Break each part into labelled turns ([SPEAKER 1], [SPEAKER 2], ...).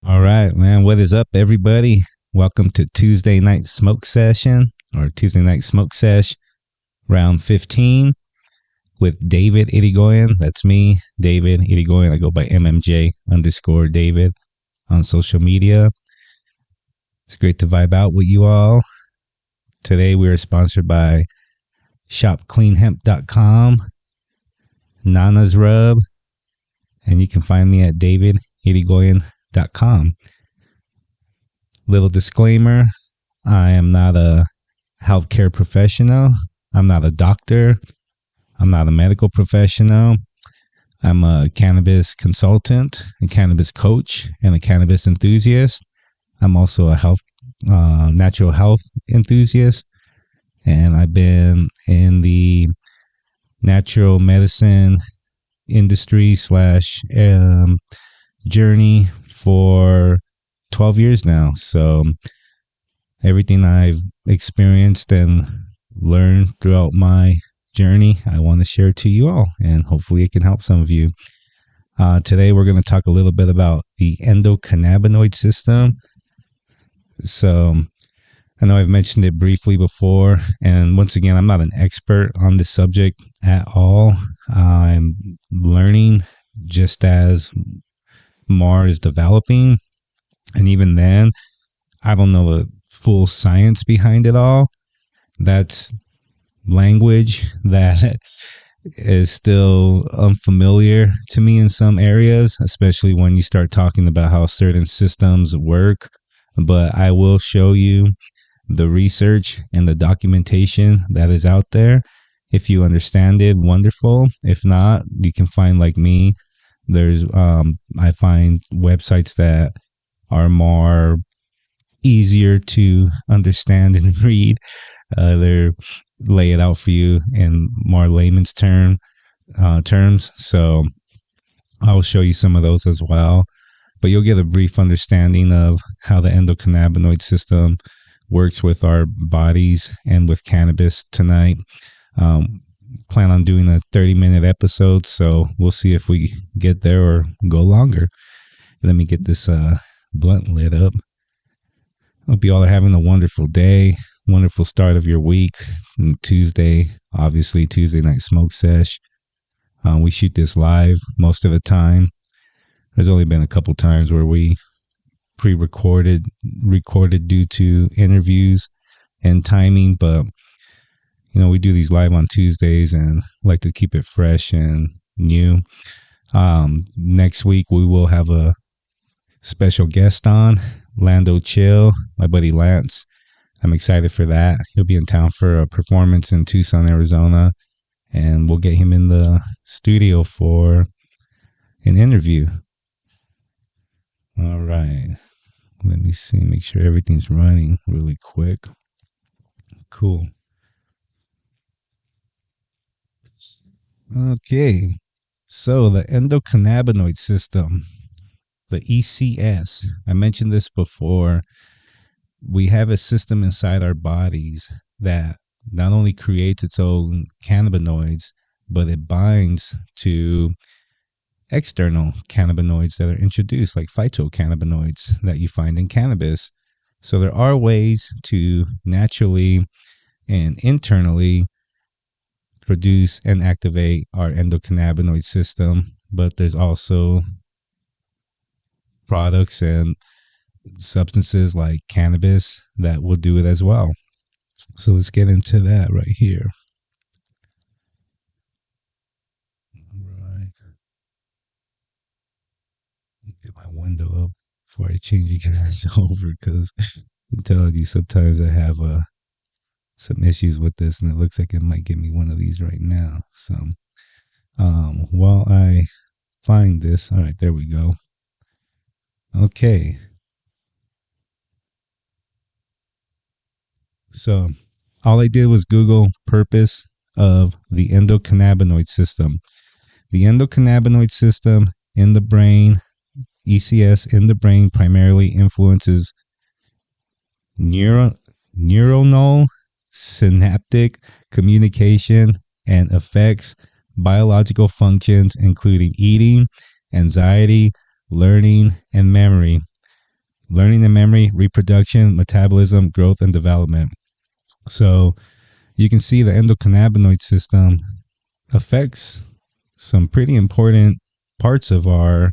[SPEAKER 1] All right, man. What is up, everybody? Welcome to Tuesday Night Smoke Session or Tuesday Night Smoke Sesh, round 15 with David Yrigoyen. That's me, David Yrigoyen. I go by MMJ_David on social media. It's great to vibe out with you all. Today we are sponsored by shopcleanhemp.com, Nana's Rub, and you can find me at davidyrigoyen.com. Little disclaimer, I am not a healthcare professional. I'm not a doctor. I'm not a medical professional. I'm a cannabis consultant, a cannabis coach, and a cannabis enthusiast. I'm also a natural health enthusiast, and I've been in the natural medicine industry / journey for 12 years now. So everything I've experienced and learned throughout my journey, I want to share to you all, and hopefully it can help some of you. Today we're going to talk a little bit about the endocannabinoid system. So I know I've mentioned it briefly before, and once again, I'm not an expert on this subject at all. I'm learning just as more is developing, and even then, I don't know the full science behind it all. That's language that is still unfamiliar to me in some areas, especially when you start talking about how certain systems work. But I will show you the research and the documentation that is out there. If you understand it, wonderful. If not, you can find, like me, there's I find websites that are more easier to understand and read. They're lay it out for you in more layman's terms. So I'll show you some of those as well. But you'll get a brief understanding of how the endocannabinoid system works with our bodies and with cannabis tonight. Plan on doing a 30-minute episode, so we'll see if we get there or go longer. Let me get this blunt lit up. Hope you all are having a wonderful day, wonderful start of your week. Tuesday, obviously Tuesday Night Smoke Sesh. We shoot this live most of the time. There's only been a couple times where we recorded due to interviews and timing, but you know, we do these live on Tuesdays and like to keep it fresh and new. Next week we will have a special guest on, Lando Chill, my buddy Lance. I'm excited for that. He'll be in town for a performance in Tucson, Arizona, and we'll get him in the studio for an interview. All right. Let me see, make sure everything's running really quick. Cool. Okay. So the endocannabinoid system, the ECS, I mentioned this before. We have a system inside our bodies that not only creates its own cannabinoids, but it binds to external cannabinoids that are introduced, like phytocannabinoids that you find in cannabis. So there are ways to naturally and internally produce and activate our endocannabinoid system, but there's also products and substances like cannabis that will do it as well. So let's get into that right here. Get my window up before I change you guys over, because I'm telling you, sometimes I have some issues with this, and it looks like it might give me one of these right now. So while I find this, all right, there we go. Okay. So all I did was Google purpose of the endocannabinoid system. The endocannabinoid system in the brain, ECS in the brain, primarily influences neuronal synaptic communication and affects biological functions including eating, anxiety, learning, and memory. learning and memory, reproduction, metabolism, growth, and development. So you can see the endocannabinoid system affects some pretty important parts of our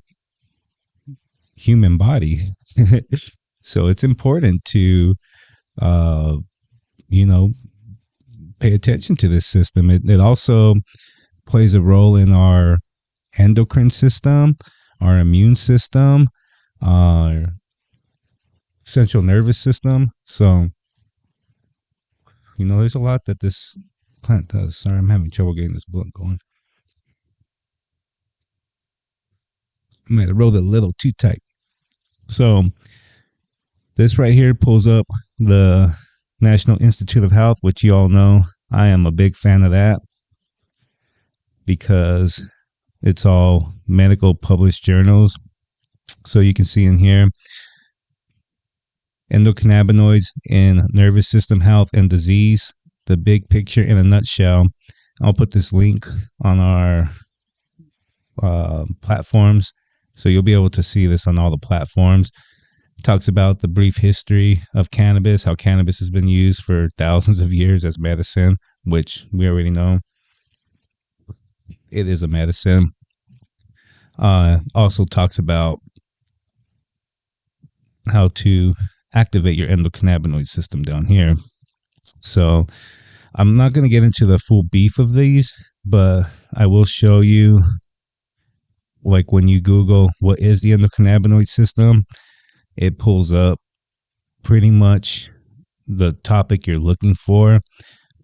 [SPEAKER 1] human body. So it's important to, uh, you know, pay attention to this system. It also plays a role in our endocrine system, our immune system, our central nervous system. So, there's a lot that this plant does. Sorry, I'm having trouble getting this blunt going. I might have rolled it a little too tight. So, this right here pulls up the National Institute of Health, which you all know I am a big fan of that because it's all medical published journals. So you can see in here, endocannabinoids in nervous system health and disease, the big picture in a nutshell. I'll put this link on our platforms, so you'll be able to see this on all the platforms. It talks about the brief history of cannabis, how cannabis has been used for thousands of years as medicine, which we already know it is a medicine. Also talks about how to activate your endocannabinoid system down here. So I'm not going to get into the full beef of these, but I will show you, like when you Google what is the endocannabinoid system, it pulls up pretty much the topic you're looking for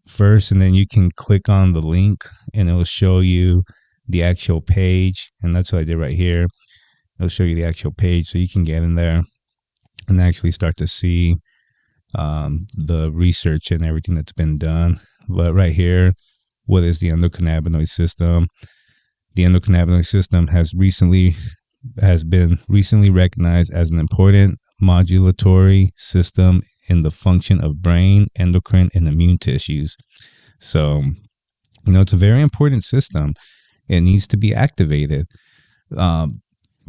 [SPEAKER 1] first, and then you can click on the link and it will show you the actual page. And that's what I did right here. It'll show you the actual page so you can get in there and actually start to see the research and everything that's been done. But right here, what is the endocannabinoid system? The endocannabinoid system has been recently recognized as an important modulatory system in the function of brain, endocrine, and immune tissues. So, it's a very important system. It needs to be activated.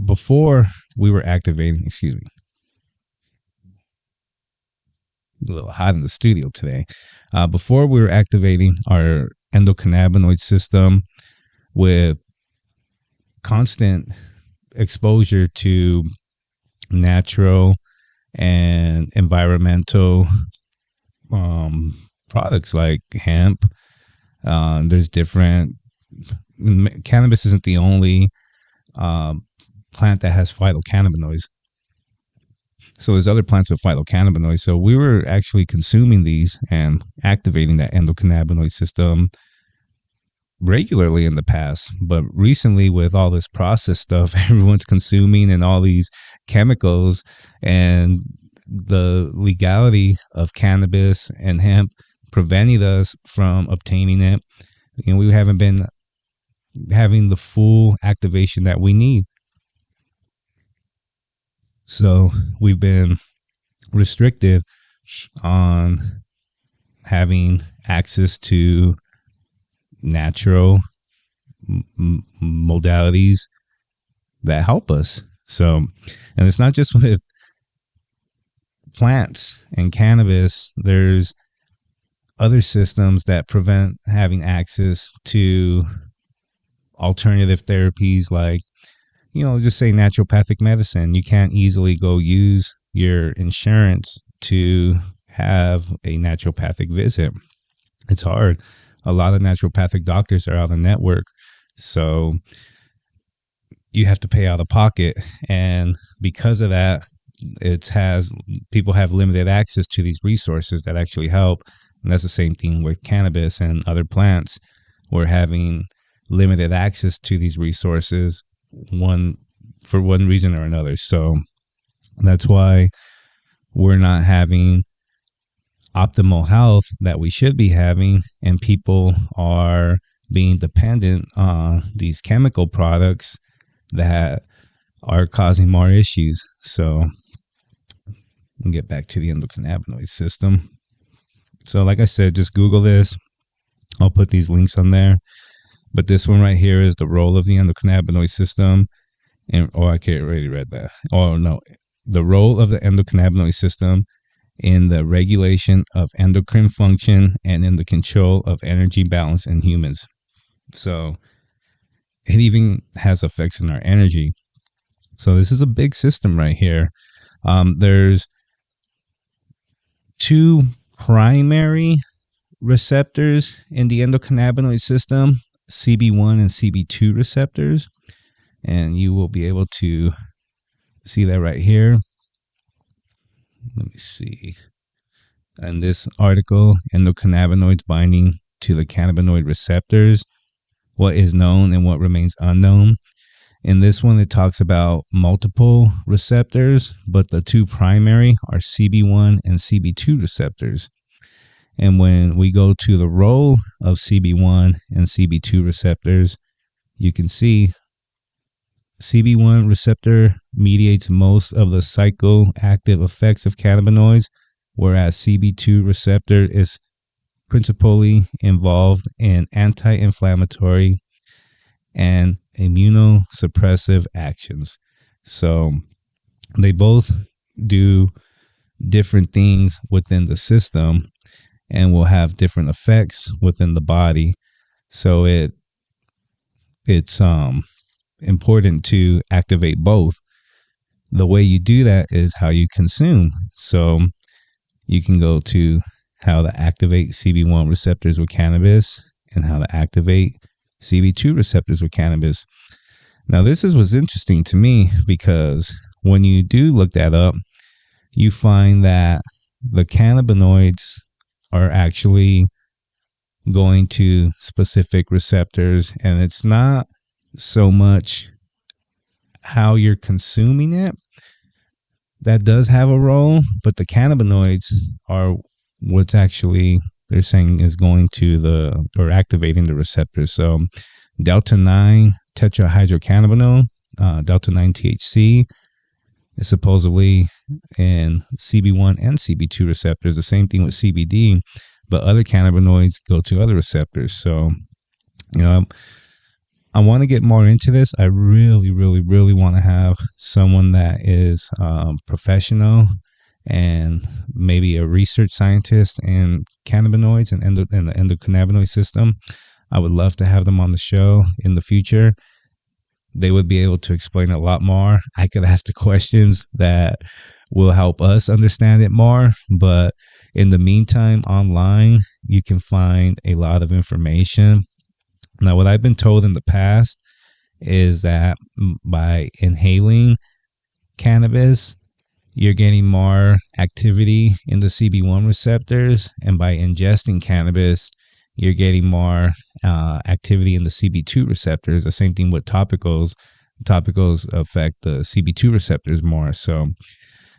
[SPEAKER 1] Before we were activating, excuse me, a little hot in the studio today. Before we were activating our endocannabinoid system with constant exposure to natural and environmental products like hemp. There's different. Cannabis isn't the only plant that has phytocannabinoids. So there's other plants with phytocannabinoids. So we were actually consuming these and activating that endocannabinoid system regularly in the past. But recently, with all this processed stuff everyone's consuming and all these chemicals and the legality of cannabis and hemp preventing us from obtaining it, we haven't been having the full activation that we need. So we've been restricted on having access to natural modalities that help us. So, and it's not just with plants and cannabis. There's other systems that prevent having access to alternative therapies, like, just say naturopathic medicine. You can't easily go use your insurance to have a naturopathic visit. It's hard. A lot of naturopathic doctors are out of network, so you have to pay out of pocket. And because of that, people have limited access to these resources that actually help. And that's the same thing with cannabis and other plants. We're having limited access to these resources, for one reason or another. So that's why we're not having optimal health that we should be having, and people are being dependent on these chemical products that are causing more issues. So we'll get back to the endocannabinoid system. So like I said, just Google this. I'll put these links on there. But this one right here is the role of the endocannabinoid system. I already read that. Oh, no. the role of the endocannabinoid system in the regulation of endocrine function and in the control of energy balance in humans. So it even has effects in our energy. So this is a big system right here. There's two primary receptors in the endocannabinoid system, CB1 and CB2 receptors. And you will be able to see that right here. Let me see. In this article, endocannabinoids binding to the cannabinoid receptors, what is known and what remains unknown. In this one, it talks about multiple receptors, but the two primary are CB1 and CB2 receptors. And when we go to the role of CB1 and CB2 receptors, you can see CB1 receptor mediates most of the psychoactive effects of cannabinoids, whereas CB2 receptor is principally involved in anti-inflammatory and immunosuppressive actions. So they both do different things within the system and will have different effects within the body. So it's important to activate both. The way you do that is how you consume. So you can go to how to activate CB1 receptors with cannabis and how to activate CB2 receptors with cannabis. Now, this is what's interesting to me, because when you do look that up, you find that the cannabinoids are actually going to specific receptors, and it's not so much how you're consuming it that does have a role, but the cannabinoids are what's actually they're saying is going to or activating the receptors. So delta 9 tetrahydrocannabinol, delta 9 THC is supposedly in CB1 and CB2 receptors. The same thing with CBD, but other cannabinoids go to other receptors. So, I want to get more into this. I really, really, really want to have someone that is professional and maybe a research scientist in cannabinoids and the endocannabinoid system. I would love to have them on the show in the future. They would be able to explain a lot more. I could ask the questions that will help us understand it more. But in the meantime, online, you can find a lot of information. Now, what I've been told in the past is that by inhaling cannabis, you're getting more activity in the CB1 receptors, and by ingesting cannabis, you're getting more activity in the CB2 receptors. The same thing with topicals. Topicals affect the CB2 receptors more. So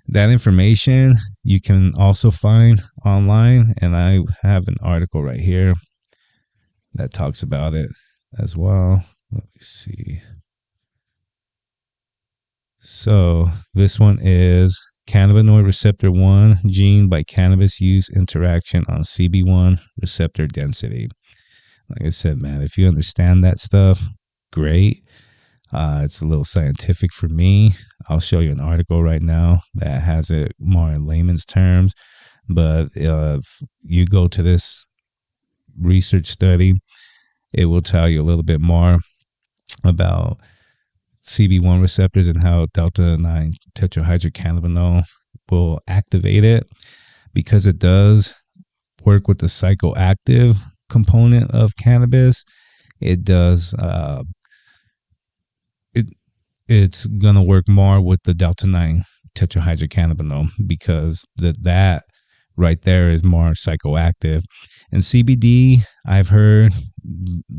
[SPEAKER 1] that information you can also find online, and I have an article right here that talks about it as well. Let me see. So this one is cannabinoid receptor 1 gene by cannabis use interaction on CB1 receptor density. Like I said, man, if you understand that stuff, great. It's a little scientific for me. I'll show you an article right now that has it more in layman's terms. But if you go to this research study, it will tell you a little bit more about CB1 receptors and how delta 9 tetrahydrocannabinol will activate it, because it does work with the psychoactive component of cannabis. It does it's going to work more with the delta 9 tetrahydrocannabinol, because that right there is more psychoactive. And CBD, I've heard,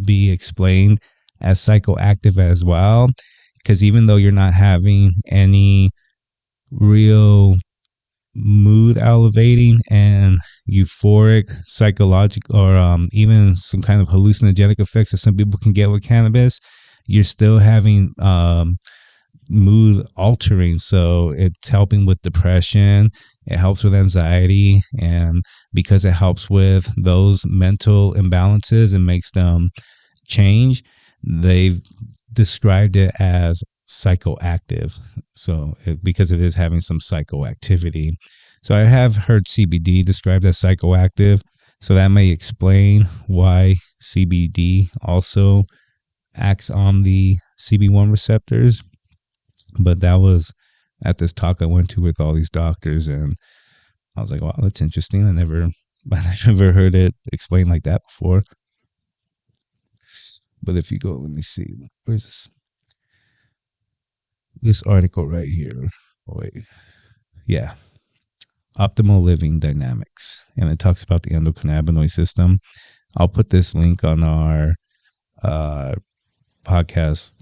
[SPEAKER 1] be explained as psychoactive as well, because even though you're not having any real mood elevating and euphoric psychological or even some kind of hallucinogenic effects that some people can get with cannabis, you're still having mood altering. So it's helping with depression, it helps with anxiety, and because it helps with those mental imbalances and makes them change, they've described it as psychoactive. So because it is having some psychoactivity. So I have heard CBD described as psychoactive. So that may explain why CBD also acts on the CB1 receptors. But that was at this talk I went to with all these doctors, and I was like, wow, that's interesting. I never heard it explained like that before. But if you go, let me see, where's this article right here? Oh, wait, yeah, Optimal Living Dynamics, and it talks about the endocannabinoid system. I'll put this link on our podcast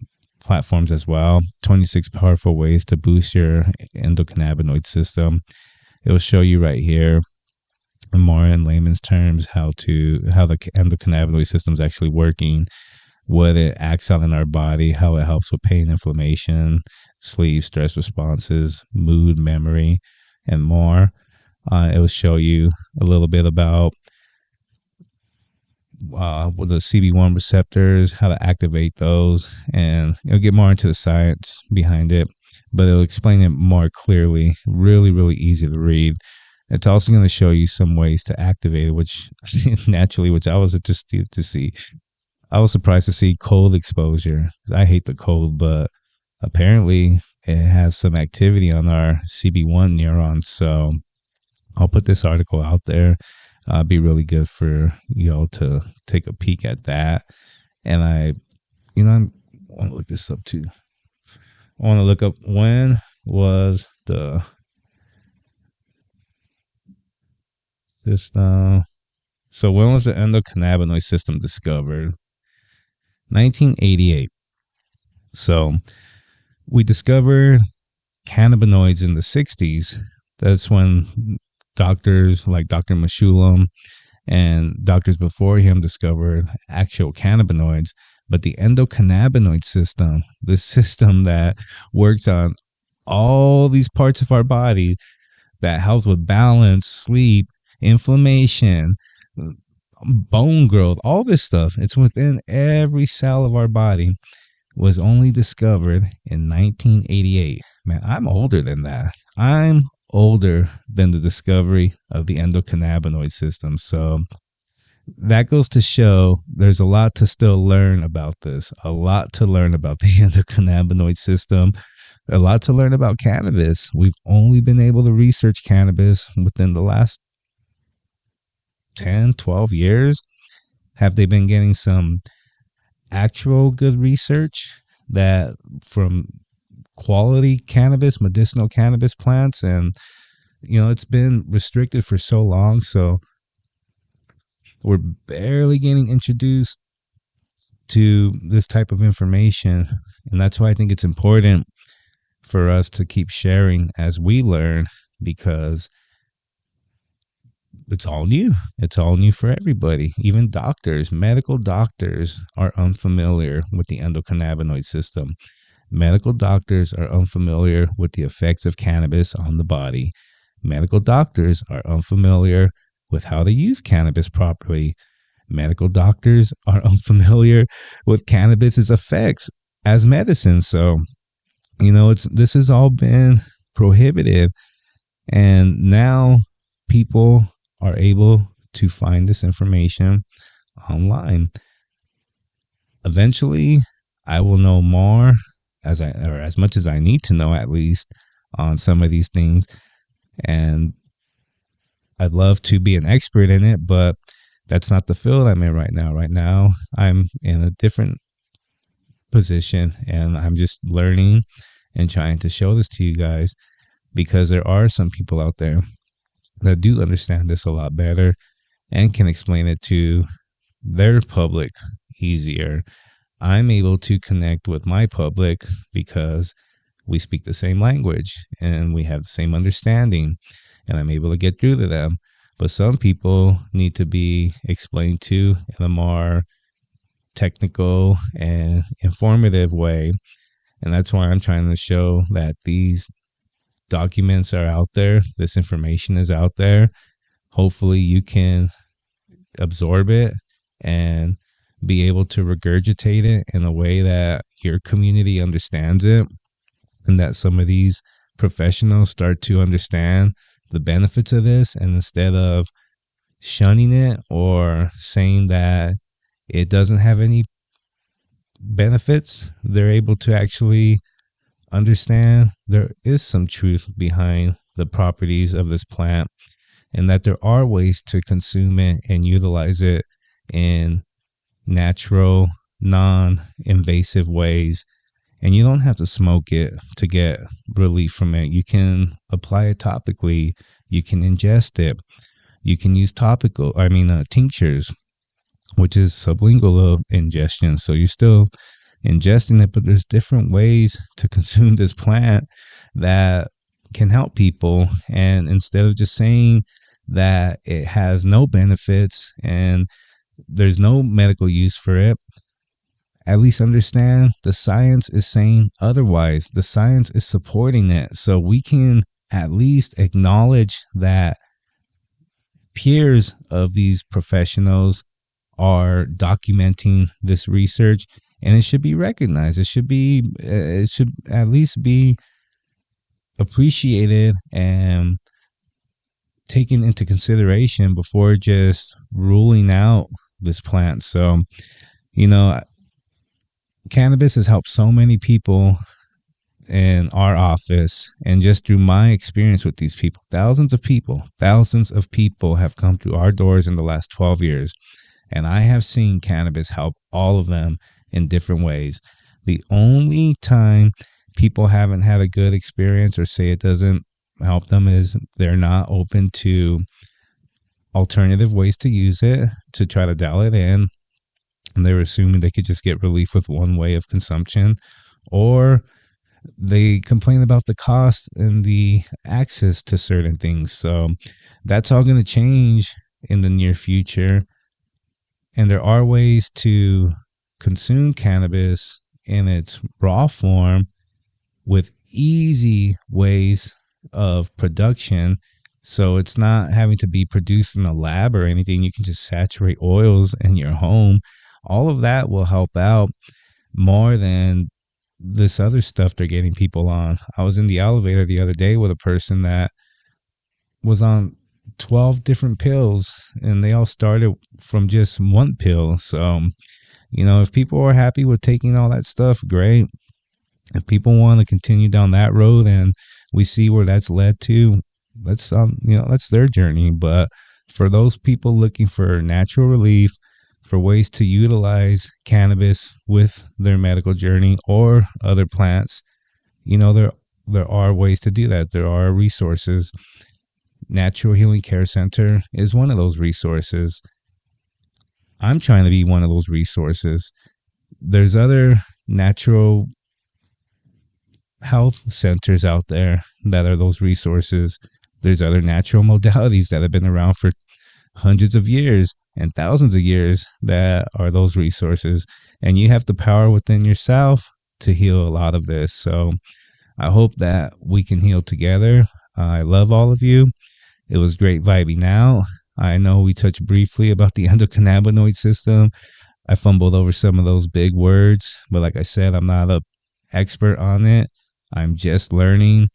[SPEAKER 1] platforms as well. 26 powerful ways to boost your endocannabinoid system. It will show you right here, more in layman's terms, how the endocannabinoid system is actually working, what it acts on in our body, how it helps with pain, inflammation, sleep, stress responses, mood, memory, and more. It will show you a little bit about with the CB1 receptors, how to activate those, and it'll get more into the science behind it, but it'll explain it more clearly, really, really easy to read. It's also going to show you some ways to activate it, which naturally, which I was interested to see. I was surprised to see cold exposure. I hate the cold, but apparently it has some activity on our CB1 neurons. So I'll put this article out there. Be really good for y'all to take a peek at that. And I want to look this up too. I want to look up when was the system. So when was the endocannabinoid system discovered? 1988. So we discovered cannabinoids in the 60s. That's when doctors like Dr. Meshulam and doctors before him discovered actual cannabinoids. But the endocannabinoid system, the system that works on all these parts of our body, that helps with balance, sleep, inflammation, bone growth, all this stuff, it's within every cell of our body, was only discovered in 1988. Man, I'm older than that. I'm older than the discovery of the endocannabinoid system. So that goes to show there's a lot to still learn about this, a lot to learn about the endocannabinoid system, a lot to learn about cannabis. We've only been able to research cannabis within the last 10, 12 years. Have they been getting some actual good research that from quality cannabis, medicinal cannabis plants? And it's been restricted for so long, so we're barely getting introduced to this type of information. And that's why I think it's important for us to keep sharing as we learn, because it's all new. It's all new for everybody. Even doctors, medical doctors are unfamiliar with the endocannabinoid system. Medical doctors are unfamiliar with the effects of cannabis on the body. Medical doctors are unfamiliar with how to use cannabis properly. Medical doctors are unfamiliar with cannabis's effects as medicine. So, this has all been prohibited. And now people are able to find this information online. Eventually, I will know more as much as I need to know, at least, on some of these things. And I'd love to be an expert in it, but that's not the field I'm in right now. Right now, I'm in a different position, and I'm just learning and trying to show this to you guys, because there are some people out there that do understand this a lot better and can explain it to their public easier. I'm able to connect with my public because we speak the same language and we have the same understanding, and I'm able to get through to them. But some people need to be explained to in a more technical and informative way. And that's why I'm trying to show that these documents are out there. This information is out there. Hopefully you can absorb it and be able to regurgitate it in a way that your community understands it, and that some of these professionals start to understand the benefits of this, and instead of shunning it or saying that it doesn't have any benefits, they're able to actually understand there is some truth behind the properties of this plant, and that there are ways to consume it and utilize it in natural, non-invasive ways. And you don't have to smoke it to get relief from it. You can apply it topically. You can ingest it. You can use tinctures, which is sublingual ingestion. So you're still ingesting it, but there's different ways to consume this plant that can help people. And instead of just saying that it has no benefits and there's no medical use for it, at least understand the science is saying otherwise. The science is supporting it. So we can at least acknowledge that peers of these professionals are documenting this research, and it should be recognized. It should at least be appreciated and taken into consideration before just ruling out this plant. So, cannabis has helped so many people in our office, and just through my experience with these people, thousands of people have come through our doors in the last 12 years, and I have seen cannabis help all of them in different ways. The only time people haven't had a good experience or say it doesn't help them is they're not open to alternative ways to use it, to try to dial it in, and they're assuming they could just get relief with one way of consumption, or they complain about the cost and the access to certain things. So that's all going to change in the near future. And there are ways to consume cannabis in its raw form with easy ways of production. So it's not having to be produced in a lab or anything. You can just saturate oils in your home. All of that will help out more than this other stuff they're getting people on. I was in the elevator the other day with a person that was on 12 different pills, and they all started from just one pill. So, if people are happy with taking all that stuff, great. If people want to continue down that road and we see where that's led to, that's their journey. But for those people looking for natural relief, for ways to utilize cannabis with their medical journey or other plants, there are ways to do that. There are resources. Natural Healing Care Center is one of those resources. I'm trying to be one of those resources. There's other natural health centers out there that are those resources. There's other natural modalities that have been around for hundreds of years and thousands of years that are those resources. And you have the power within yourself to heal a lot of this. So I hope that we can heal together. I love all of you. It was great vibing out. I know we touched briefly about the endocannabinoid system. I fumbled over some of those big words, but like I said, I'm not an expert on it. I'm just learning.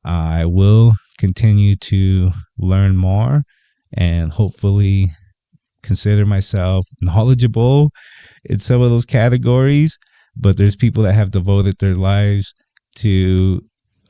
[SPEAKER 1] I will continue to learn more and hopefully consider myself knowledgeable in some of those categories. But there's people that have devoted their lives to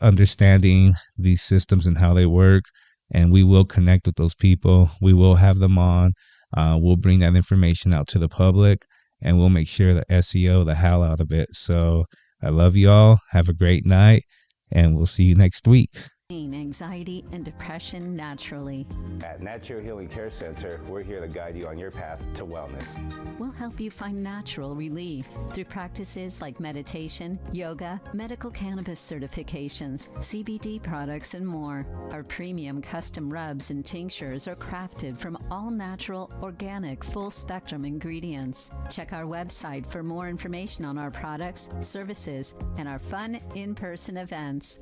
[SPEAKER 1] understanding these systems and how they work. And we will connect with those people. We will have them on. We'll bring that information out to the public, and we'll make sure to SEO the hell out of it. So I love you all. Have a great night, and we'll see you next week.
[SPEAKER 2] Anxiety and depression naturally.
[SPEAKER 3] At Natural Healing Care Center, we're here to guide you on your path to wellness.
[SPEAKER 2] We'll help you find natural relief through practices like meditation, yoga, medical cannabis certifications, CBD products, and more. Our premium custom rubs and tinctures are crafted from all natural, organic, full-spectrum ingredients. Check our website for more information on our products, services, and our fun in-person events.